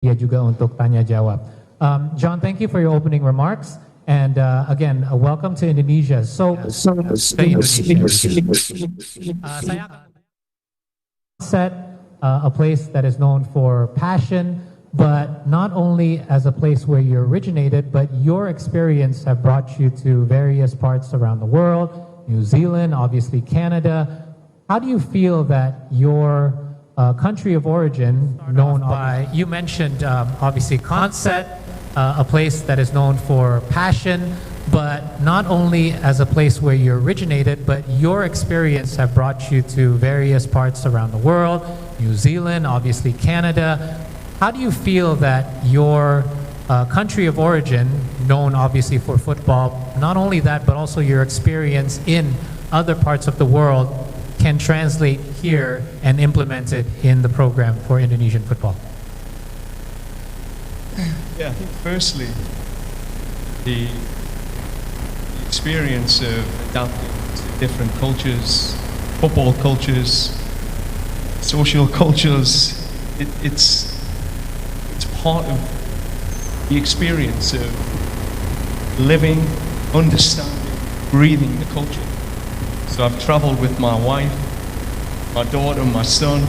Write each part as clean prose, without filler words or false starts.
dia juga untuk tanya jawab. John, thank you for your opening remarks. And again, welcome to Indonesia. Saya akan set a place that is known for passion, but not only as a place where you originated, but your experience have brought you to various parts around the world, New Zealand, obviously Canada. How do you feel that your country of origin, known by, you mentioned obviously Consett, a place that is known for passion, but not only as a place where you originated, but your experience have brought you to various parts around the world, New Zealand, obviously Canada. How do you feel that your country of origin, known obviously for football, not only that, but also your experience in other parts of the world, can translate here and implement it in the program for Indonesian football? Yeah, I think firstly, the experience of adapting to different cultures, football cultures, social cultures, it's part of the experience of living, understanding, breathing the culture. So I've traveled with my wife, my daughter, my son.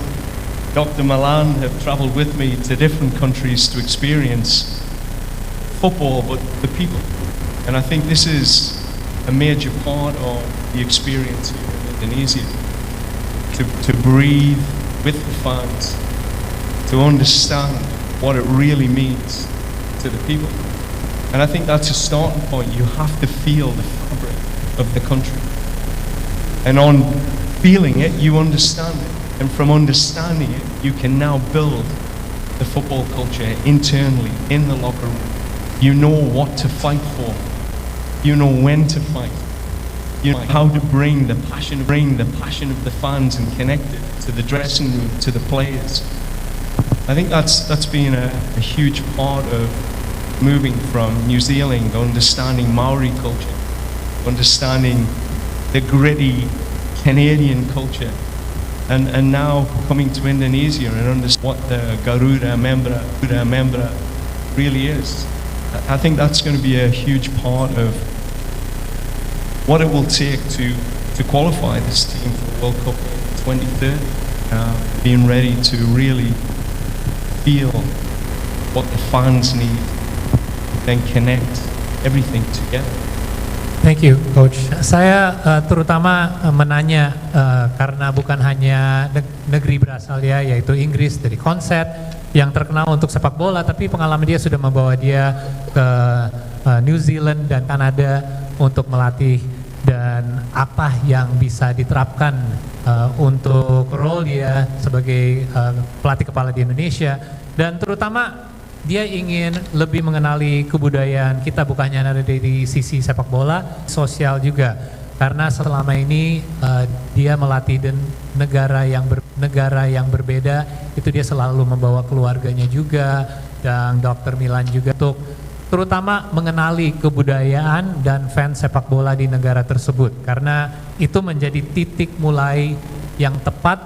Dr. Milan have traveled with me to different countries to experience football, but the people. And I think this is a major part of the experience here in Indonesia. To breathe with the fans, to understand what it really means to the people. And I think that's a starting point. You have to feel the fabric of the country. And on feeling it, you understand it. And from understanding it, you can now build the football culture internally, in the locker room. You know what to fight for. You know when to fight. You know how to bring the passion of the fans and connect it to the dressing room, to the players. I think that's been a huge part of moving from New Zealand, understanding Maori culture, understanding the gritty Canadian culture, and now coming to Indonesia and understand what the Garuda Membra really is. I think that's going to be a huge part of what it will take to qualify this team for the World Cup in 2030. Being ready to really feel what the fans need, then connect everything together. Thank you, Coach. Saya terutama menanya karena bukan hanya negeri berasal dia, yaitu Inggris dari Consett yang terkenal untuk sepak bola, tapi pengalaman dia sudah membawa dia ke New Zealand dan Kanada untuk melatih, dan apa yang bisa diterapkan untuk role dia sebagai pelatih kepala di Indonesia, dan terutama dia ingin lebih mengenali kebudayaan kita, bukan hanya dari sisi sepak bola, sosial juga. Karena selama ini dia melatih di negara yang berbeda, itu dia selalu membawa keluarganya juga, dan Dr. Milan juga, untuk terutama mengenali kebudayaan dan fans sepak bola di negara tersebut. Karena itu menjadi titik mulai yang tepat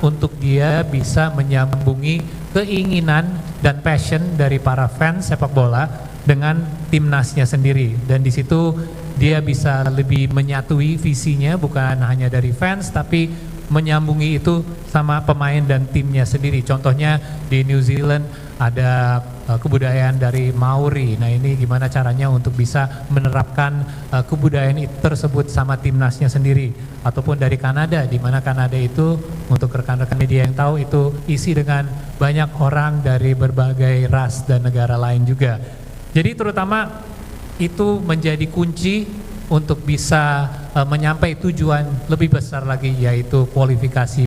untuk dia bisa menyambungi keinginan dan passion dari para fans sepak bola dengan timnasnya sendiri, dan di situ dia bisa lebih menyatui visinya, bukan hanya dari fans tapi menyambungi itu sama pemain dan timnya sendiri. Contohnya di New Zealand ada kebudayaan dari Maori. Nah, ini gimana caranya untuk bisa menerapkan kebudayaan tersebut sama timnasnya sendiri. Ataupun dari Kanada, di mana Kanada itu, untuk rekan-rekan media yang tahu, itu isi dengan banyak orang dari berbagai ras dan negara lain juga. Jadi terutama itu menjadi kunci untuk bisa menyampai tujuan lebih besar lagi, yaitu kualifikasi